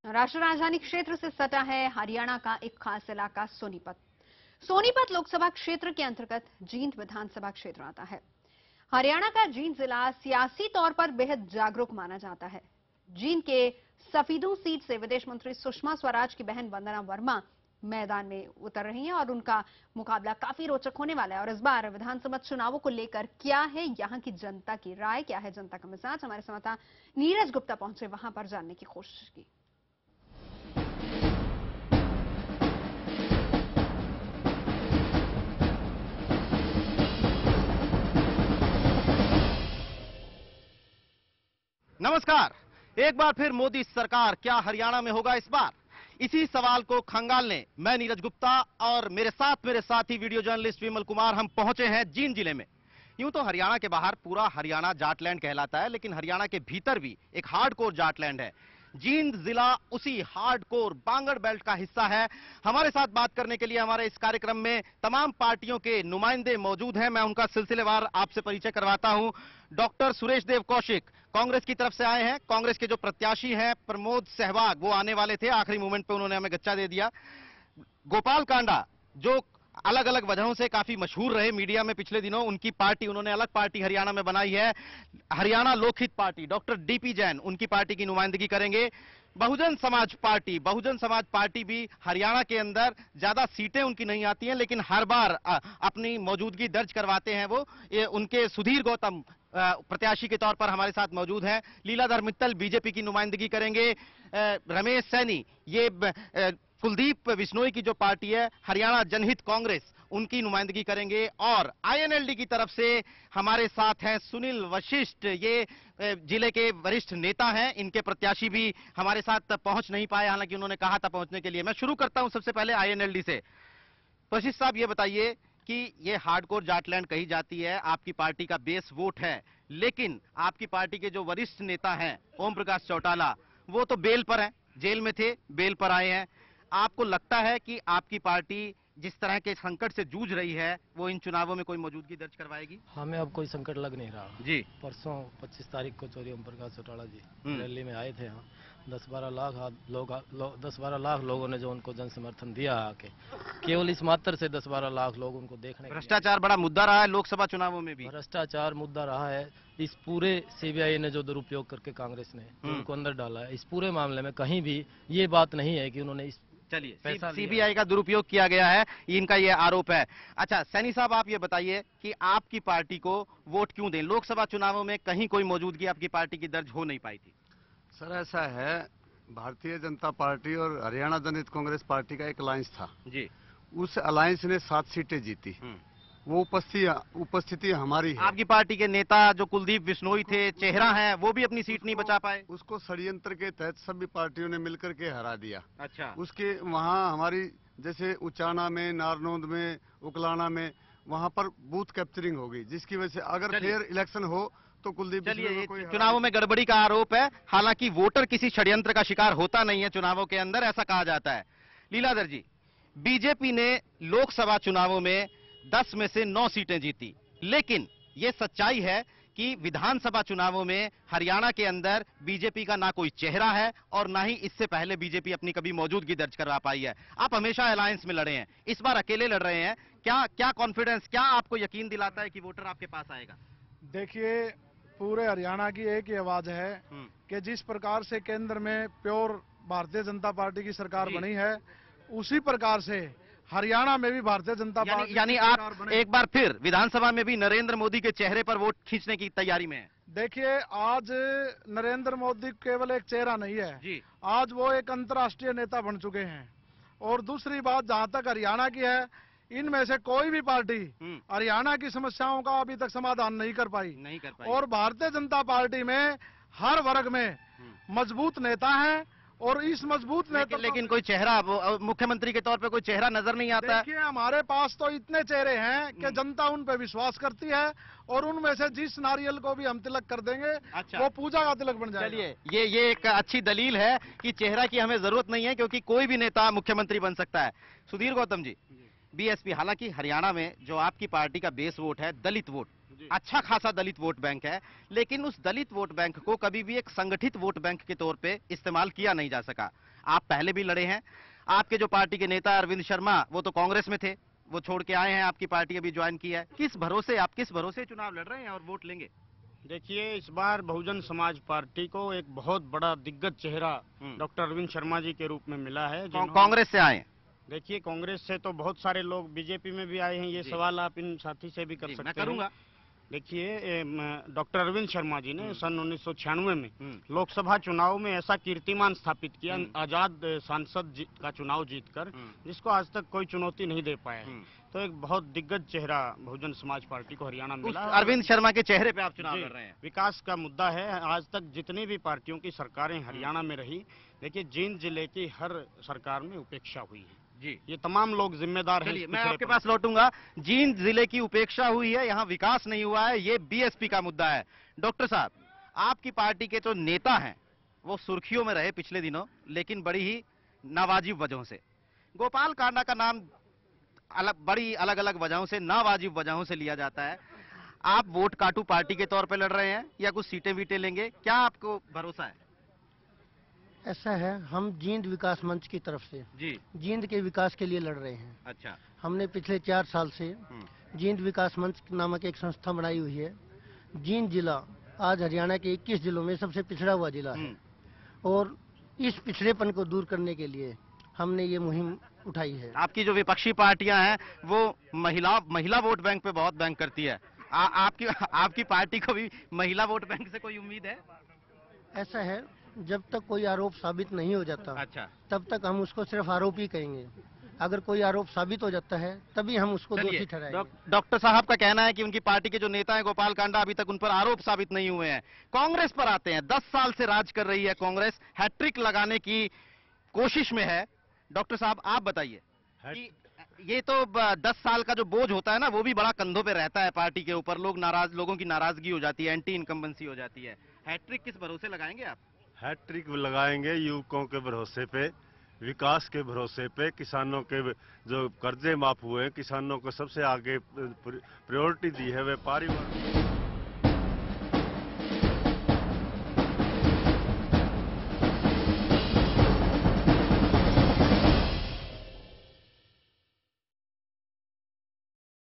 राष्ट्रीय राजधानी क्षेत्र से सटा है हरियाणा का एक खास इलाका सोनीपत। सोनीपत लोकसभा क्षेत्र के अंतर्गत जींद विधानसभा क्षेत्र आता है। हरियाणा का जींद जिला सियासी तौर पर बेहद जागरूक माना जाता है। जींद के सफीदू सीट से विदेश मंत्री सुषमा स्वराज की बहन वंदना वर्मा मैदान में उतर रही हैं और उनका मुकाबला काफी रोचक होने वाला है। और इस बार विधानसभा चुनावों को लेकर क्या है यहां की जनता की राय, क्या है जनता का मिजाज, हमारे संवाददाता नीरज गुप्ता पहुंचे वहां पर जानने की कोशिश की। नमस्कार। एक बार फिर मोदी सरकार क्या हरियाणा में होगा इस बार? इसी सवाल को खंगालने मैं नीरज गुप्ता और मेरे साथी वीडियो जर्नलिस्ट विमल कुमार हम पहुंचे हैं जींद जिले में। यूं तो हरियाणा के बाहर पूरा हरियाणा जाटलैंड कहलाता है, लेकिन हरियाणा के भीतर भी एक हार्डकोर जाटलैंड है। जींद जिला उसी हार्डकोर बांगड़ बेल्ट का हिस्सा है। हमारे साथ बात करने के लिए हमारे इस कार्यक्रम में तमाम पार्टियों के नुमाइंदे मौजूद हैं। मैं उनका सिलसिलेवार आपसे परिचय करवाता हूं। डॉक्टर सुरेश देव कौशिक कांग्रेस की तरफ से आए हैं। कांग्रेस के जो प्रत्याशी हैं प्रमोद सहवाग वो आने वाले थे, आखिरी मोमेंट पे उन्होंने हमें गच्चा दे दिया। गोपाल कांडा जो अलग अलग वजहों से काफी मशहूर रहे मीडिया में पिछले दिनों, उनकी पार्टी, उन्होंने अलग पार्टी हरियाणा में बनाई है, Haryana Lokhit party. Doctor DP Jain उनकी पार्टी की नुमाइंदगी करेंगे। बहुजन समाज पार्टी भी हरियाणा के अंदर ज्यादा सीटें उनकी नहीं आती हैं, लेकिन हर बार अपनी मौजूदगी दर्ज करवाते हैं वो। उनके सुधीर गौतम प्रत्याशी के तौर पर हमारे साथ मौजूद हैं। लीलाधर मित्तल बीजेपी की नुमाइंदगी करेंगे। रमेश सैनी ये कुलदीप बिश्नोई की जो पार्टी है हरियाणा जनहित कांग्रेस, उनकी नुमाइंदगी करेंगे। और आईएनएलडी की तरफ से हमारे साथ हैं सुनील वशिष्ठ, ये जिले के वरिष्ठ नेता हैं। इनके प्रत्याशी भी हमारे साथ पहुंच नहीं पाए, हालांकि उन्होंने कहा था पहुंचने के लिए। मैं शुरू करता हूं सबसे पहले आईएनएलडी से। वशिष्ठ साहब ये बताइए कि ये हार्डकोर जाटलैंड कही जाती है, आपकी पार्टी का बेस वोट है, लेकिन आपकी पार्टी के जो वरिष्ठ नेता हैं ओम प्रकाश चौटाला वो तो बेल पर हैं, जेल में थे, बेल पर आए हैं। आपको लगता है कि आपकी पार्टी जिस तरह के संकट से जूझ रही है वो इन चुनावों में कोई मौजूदगी दर्ज करवाएगी? हमें अब कोई संकट लग नहीं रहा जी। परसों 25 तारीख को चौधरी ओम प्रकाश चौटाला जी रैली में आए थे। यहाँ 10-12 लाख लोगों ने जो उनको जन समर्थन दिया आके, केवल इस मात्र से 10-12 लाख लोग उनको देखने। भ्रष्टाचार बड़ा मुद्दा रहा है लोकसभा चुनावों में भी। भ्रष्टाचार मुद्दा रहा है। इस पूरे सीबीआई ने जो दुरुपयोग करके कांग्रेस ने उनको अंदर डाला है, इस पूरे मामले में कहीं भी ये बात नहीं है कि उन्होंने इस चलिए सीबीआई का दुरुपयोग किया गया है, इनका ये आरोप है। अच्छा सैनी साहब आप ये बताइए कि आपकी पार्टी को वोट क्यों दें? लोकसभा चुनावों में कहीं कोई मौजूदगी आपकी पार्टी की दर्ज हो नहीं पाई थी। सर ऐसा है, भारतीय जनता पार्टी और हरियाणा जनहित कांग्रेस पार्टी का एक अलायंस था जी। उस अलायंस ने 7 सीटें जीती। वो उपस्थिति हमारी है। आपकी पार्टी के नेता जो कुलदीप बिश्नोई थे, चेहरा हैं, वो भी अपनी सीट नहीं बचा पाए। उसको षड्यंत्र के तहत सभी पार्टियों ने मिलकर के हरा दिया। अच्छा। उसके वहाँ हमारी जैसे उचाना में, नारनौंद में, उकलाना में वहाँ पर बूथ कैप्चरिंग होगी, जिसकी वजह से अगर फेयर इलेक्शन हो तो कुलदीप। चलिए चुनावों में गड़बड़ी का आरोप है, हालांकि वोटर किसी षड्यंत्र का शिकार होता नहीं है चुनावों के अंदर, ऐसा कहा जाता है। लीलाधर जी, बीजेपी ने लोकसभा चुनावों में 10 में से 9 सीटें जीती, लेकिन यह सच्चाई है कि विधानसभा चुनावों में हरियाणा के अंदर बीजेपी का ना कोई चेहरा है और ना ही इससे पहले बीजेपी अपनी कभी मौजूदगी दर्ज करवा पाई है। आप हमेशा अलायंस में लड़े हैं, इस बार अकेले लड़ रहे हैं। क्या कॉन्फिडेंस, क्या आपको यकीन दिलाता है कि वोटर आपके पास आएगा? देखिए पूरे हरियाणा की एक ही आवाज है कि जिस प्रकार से केंद्र में प्योर भारतीय जनता पार्टी की सरकार बनी है, उसी प्रकार से हरियाणा में भी भारतीय जनता पार्टी यानी आप एक बार फिर विधानसभा में भी नरेंद्र मोदी के चेहरे पर वोट खींचने की तैयारी में हैं? देखिए आज नरेंद्र मोदी केवल एक चेहरा नहीं है जी। आज वो एक अंतर्राष्ट्रीय नेता बन चुके हैं। और दूसरी बात जहां तक हरियाणा की है, इनमें से कोई भी पार्टी हरियाणा की समस्याओं का अभी तक समाधान नहीं कर पाई। और भारतीय जनता पार्टी में हर वर्ग में मजबूत नेता है और इस मजबूत नेता लेकिन कोई चेहरा मुख्यमंत्री के तौर पे कोई चेहरा नजर नहीं आता है। देखिए हमारे पास तो इतने चेहरे हैं कि जनता उन पे विश्वास करती है और उनमें से जिस नारियल को भी हम तिलक कर देंगे वो पूजा का तिलक बन जाएगा। चलिए ये एक अच्छी दलील है कि चेहरा की हमें जरूरत नहीं है, क्योंकि कोई भी नेता मुख्यमंत्री बन सकता है। सुधीर गौतम जी, बीएसपी, हालांकि हरियाणा में जो आपकी पार्टी का बेस वोट है दलित वोट, अच्छा खासा दलित वोट बैंक है, लेकिन उस दलित वोट बैंक को कभी भी एक संगठित वोट बैंक के तौर पे इस्तेमाल किया नहीं जा सका। आप पहले भी लड़े हैं। आपके जो पार्टी के नेता अरविंद शर्मा, वो तो कांग्रेस में थे, वो छोड़ के आए हैं, आपकी पार्टी अभी ज्वाइन किया है। आप किस भरोसे चुनाव लड़ रहे हैं और वोट लेंगे? देखिए, इस बार बहुजन समाज पार्टी को एक बहुत बड़ा दिग्गज चेहरा डॉक्टर अरविंद शर्मा जी के रूप में मिला है। कांग्रेस से आए? देखिए, कांग्रेस से तो बहुत सारे लोग बीजेपी में भी आए हैं। ये सवाल आप इन साथी से भी कर सकते हैं। मैं करूंगा। देखिए, डॉक्टर अरविंद शर्मा जी ने सन 1996 में लोकसभा चुनाव में ऐसा कीर्तिमान स्थापित किया, आजाद सांसद का चुनाव जीतकर, जिसको आज तक कोई चुनौती नहीं दे पाया है। तो एक बहुत दिग्गज चेहरा बहुजन समाज पार्टी को हरियाणा में मिला। अरविंद शर्मा के चेहरे पे आप चुनाव लड़ रहे हैं। विकास का मुद्दा है। आज तक जितनी भी पार्टियों की सरकारें हरियाणा में रही, देखिए जींद जिले की हर सरकार में उपेक्षा हुई है जी। ये तमाम लोग जिम्मेदार हैं। मैं आपके पास लौटूंगा। जींद जिले की उपेक्षा हुई है, यहाँ विकास नहीं हुआ है, ये बीएसपी का मुद्दा है। डॉक्टर साहब, आपकी पार्टी के जो नेता हैं वो सुर्खियों में रहे पिछले दिनों, लेकिन बड़ी ही नावाजिब वजहों से। गोपाल कांडा का नाम बड़ी अलग अलग वजहों से, नावाजिब वजहों से लिया जाता है। आप वोट काटू पार्टी के तौर पे लड़ रहे हैं या कुछ सीटें वीटें लेंगे, क्या आपको भरोसा है? ऐसा है, हम जींद विकास मंच की तरफ से जी जींद के विकास के लिए लड़ रहे हैं। अच्छा। हमने पिछले 4 साल से जींद विकास मंच नामक एक संस्था बनाई हुई है। जींद जिला आज हरियाणा के 21 जिलों में सबसे पिछड़ा हुआ जिला है, और इस पिछड़ेपन को दूर करने के लिए हमने ये मुहिम उठाई है। आपकी जो विपक्षी पार्टियां हैं वो महिला वोट बैंक पे बहुत बैंक करती है। आपकी पार्टी को भी महिला वोट बैंक से कोई उम्मीद है? ऐसा है, जब तक कोई आरोप साबित नहीं हो जाता, अच्छा, तब तक हम उसको सिर्फ आरोप ही कहेंगे। अगर कोई आरोप साबित हो जाता है तभी हम उसको दोषी ठहराएंगे। डॉक्टर साहब का कहना है कि उनकी पार्टी के जो नेता हैं गोपाल कांडा, अभी तक उन पर आरोप साबित नहीं हुए हैं। कांग्रेस पर आते हैं। 10 साल से राज कर रही है कांग्रेस, हैट्रिक लगाने की कोशिश में है। डॉक्टर साहब, आप बताइए कि ये तो 10 साल का जो बोझ होता है ना, वो भी बड़ा कंधों पे रहता है पार्टी के ऊपर। लोगों की नाराजगी हो जाती है, एंटी इनकम्बेंसी हो जाती है। हैट्रिक किस भरोसे लगाएंगे आप? हैट्रिक लगाएंगे युवकों के भरोसे पे, विकास के भरोसे पे। किसानों के जो कर्जे माफ हुए हैं, किसानों को सबसे आगे प्रायोरिटी दी है, व्यापारी